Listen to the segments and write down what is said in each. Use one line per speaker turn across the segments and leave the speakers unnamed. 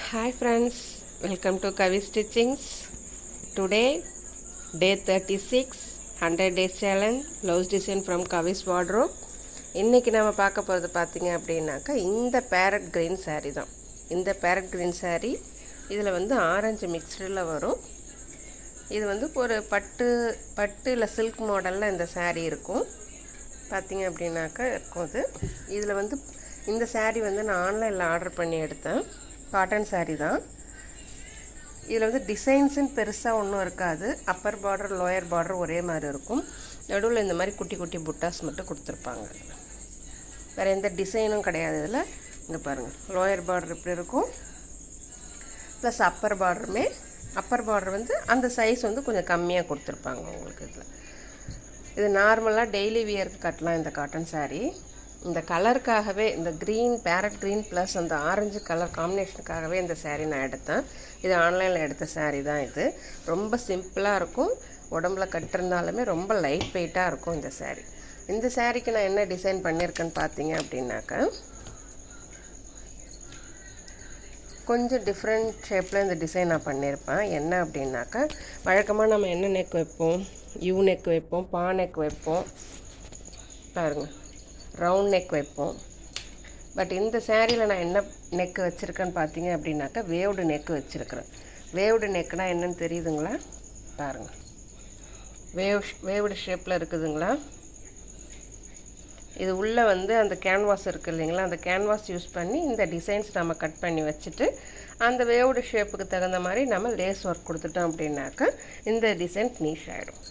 Hi friends, welcome to Kavi Stitchings. Today, day 36, 100 days challenge, blouse design from Kavi's wardrobe. இன்றைக்கி நம்ம பார்க்க போகிறது பார்த்திங்க அப்படின்னாக்கா இந்த பேரட் க்ரீன் saree தான். இந்த பேரட் க்ரீன் saree இதில் வந்து ஆரஞ்சு மிக்ஸ்டில் வரும். இது வந்து ஒரு பட்டு இல்லை சில்க் மாடலில் இந்த saree இருக்கும். பார்த்திங்க அப்படின்னாக்கா இருக்கும் இது. இதில் வந்து இந்த saree வந்து நான் ஆன்லைனில் ஆர்டர் பண்ணி எடுத்தேன். காட்டன் saree தான். இதில் வந்து டிசைன்ஸுன்னு பெருசாக ஒன்றும் இருக்காது. அப்பர் பார்டர் லோயர் பார்டர் ஒரே மாதிரி இருக்கும். நடுவில் இந்த மாதிரி குட்டி குட்டி புட்டாஸ் மட்டும் கொடுத்துருப்பாங்க. வேறு எந்த டிசைனும் கிடையாது இதில். இங்கே பாருங்கள், லோயர் பார்டர் இப்படி இருக்கும், ப்ளஸ் அப்பர் பார்டர் வந்து அந்த சைஸ் வந்து கொஞ்சம் கம்மியாக கொடுத்துருப்பாங்க உங்களுக்கு. இது நார்மலாக டெய்லி வியருக்கு கட்டலாம் இந்த காட்டன் saree. இந்த கலருக்காகவே, இந்த க்ரீன் பேரட் க்ரீன் ப்ளஸ் அந்த ஆரஞ்சு கலர் காம்பினேஷனுக்காகவே இந்த saree நான் எடுத்தேன். இது ஆன்லைனில் எடுத்த saree தான் இது. ரொம்ப சிம்பிளாக இருக்கும், உடம்புல கட்டிருந்தாலுமே ரொம்ப லைட் வெயிட்டாக இருக்கும் இந்த saree. இந்த சாரீக்கு நான் என்ன டிசைன் பண்ணியிருக்கேன்னு பார்த்தீங்க அப்படின்னாக்கா, கொஞ்சம் டிஃப்ரெண்ட் ஷேப்பில் இந்த டிசைன் நான் பண்ணியிருப்பேன். என்ன அப்படின்னாக்கா, வழக்கமாக நம்ம என்ன நெக் வைப்போம், யூ நெக் வைப்போம், பா நெக் வைப்போம், பாருங்கள் ரவுண்ட் நெக் வைப்போம். பட் இந்த சேரீயில் நான் என்ன நெக்கு வச்சுருக்கேன்னு பார்த்தீங்க அப்படின்னாக்கா, வேவ்டு நெக்கு வச்சுருக்கிறேன். வேவ்டு நெக்குனால் என்னென்னு தெரியுதுங்களா? பாருங்கள், வேவ்டு ஷேப்பில் இருக்குதுங்களா? இது உள்ளே வந்து அந்த கேன்வாஸ் இருக்குது இல்லைங்களா, அந்த கேன்வாஸ் யூஸ் பண்ணி இந்த டிசைன்ஸ் நம்ம கட் பண்ணி வச்சுட்டு அந்த வேவ்டு ஷேப்புக்கு தகுந்த மாதிரி நம்ம லேஸ் ஒர்க் கொடுத்துட்டோம் அப்படின்னாக்கா இந்த டிசைன் ஃபினிஷ் ஆகிடும்.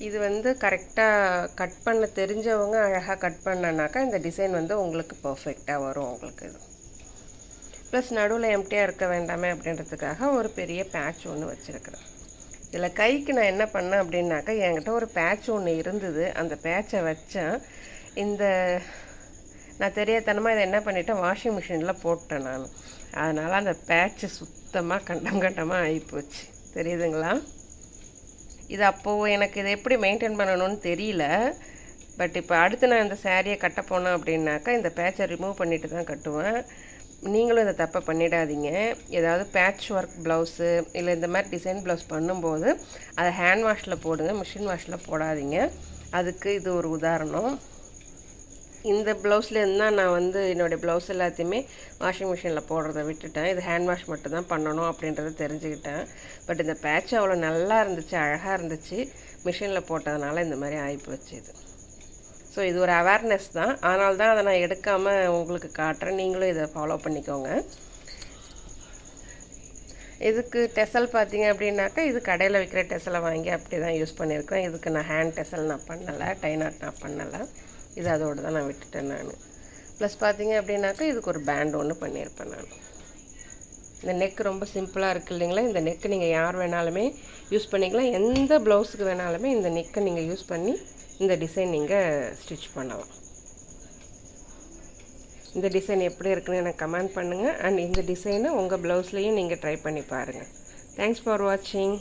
இது வந்து கரெக்டாக கட் பண்ண தெரிஞ்சவங்க அழகாக கட் பண்ணனாக்கா இந்த டிசைன் வந்து உங்களுக்கு பர்ஃபெக்டாக வரும் உங்களுக்கு. இது ப்ளஸ் நடுவில் எம்டியாக இருக்க வேண்டாமே அப்படின்றதுக்காக ஒரு பெரிய பேட்ச் ஒன்று வச்சுருக்கிறேன். இதில் கைக்கு நான் என்ன பண்ணேன் அப்படின்னாக்கா, என்கிட்ட ஒரு பேட்ச் ஒன்று இருந்தது. அந்த பேட்சை வச்சேன். நான் தெரியாதனமாக இதை என்ன பண்ணிட்டேன், வாஷிங் மிஷினில் போட்டேன் நான். அதனால் அந்த பேட்சு சுத்தமாக கண்டமாக ஆகிப்போச்சு. தெரியுதுங்களா? இது அப்போது எனக்கு இதை எப்படி மெயின்டைன் பண்ணணும்னு தெரியல. பட் இப்போ அடுத்து நான் இந்த சாரியை கட்ட போனேன் அப்படின்னாக்கா இந்த பேட்சை ரிமூவ் பண்ணிட்டு தான் கட்டுவேன். நீங்களும் இதை தப்பை பண்ணிடாதீங்க. ஏதாவது பேட்ச் ஒர்க் ப்ளவுஸு இல்லை இந்த மாதிரி டிசைன் ப்ளவுஸ் பண்ணும்போது அதை ஹேண்ட் வாஷில் போடுங்க, மிஷின் வாஷில் போடாதீங்க. அதுக்கு இது ஒரு உதாரணம். இந்த ப்ளவுஸ்லேருந்து தான் நான் வந்து என்னுடைய ப்ளவுஸ் எல்லாத்தையுமே வாஷிங் மிஷினில் போடுறத விட்டுட்டேன். இது ஹேண்ட் வாஷ் மட்டும் தான் பண்ணணும் அப்படின்றத தெரிஞ்சுக்கிட்டேன். பட் இந்த பேட்ச் அவ்வளோ நல்லா இருந்துச்சு, அழகாக இருந்துச்சு. மிஷினில் போட்டதுனால இந்த மாதிரி ஆகிப்போச்சு இது. ஸோ இது ஒரு அவேர்னஸ் தான். அதனால தான் அதை நான் எடுக்காமல் உங்களுக்கு காட்டுறேன். நீங்களும் இதை ஃபாலோ பண்ணிக்கோங்க. இதுக்கு டெசல் பார்த்தீங்க அப்படின்னாக்கா, இது கடையில் விற்கிற டெசலை வாங்கி அப்படி தான் யூஸ் பண்ணியிருக்கேன். இதுக்கு நான் ஹேண்ட் டெசல் நான் பண்ணலை, டை நாட் நான் பண்ணலை. இது அதோடு தான் நான் விட்டுட்டேன் நான். ப்ளஸ் பார்த்தீங்க அப்படின்னாக்கா இதுக்கு ஒரு பேண்ட் ஒன்று பண்ணியிருப்பேன் நான். இந்த நெக் ரொம்ப சிம்பிளாக இருக்குது இல்லைங்களா? இந்த நெக்கு நீங்கள் யார் வேணாலுமே யூஸ் பண்ணிக்கலாம். எந்த ப்ளவுஸுக்கு வேணாலுமே இந்த நெக்கை நீங்கள் யூஸ் பண்ணி இந்த டிசைன் நீங்கள் ஸ்டிச் பண்ணலாம். இந்த டிசைன் எப்படி இருக்குன்னு எனக்கு கமெண்ட் பண்ணுங்கள். அண்ட் இந்த டிசைனை உங்கள் ப்ளவுஸ்லேயும் நீங்கள் ட்ரை பண்ணி பாருங்கள். தேங்க்ஸ் ஃபார் வாட்சிங்.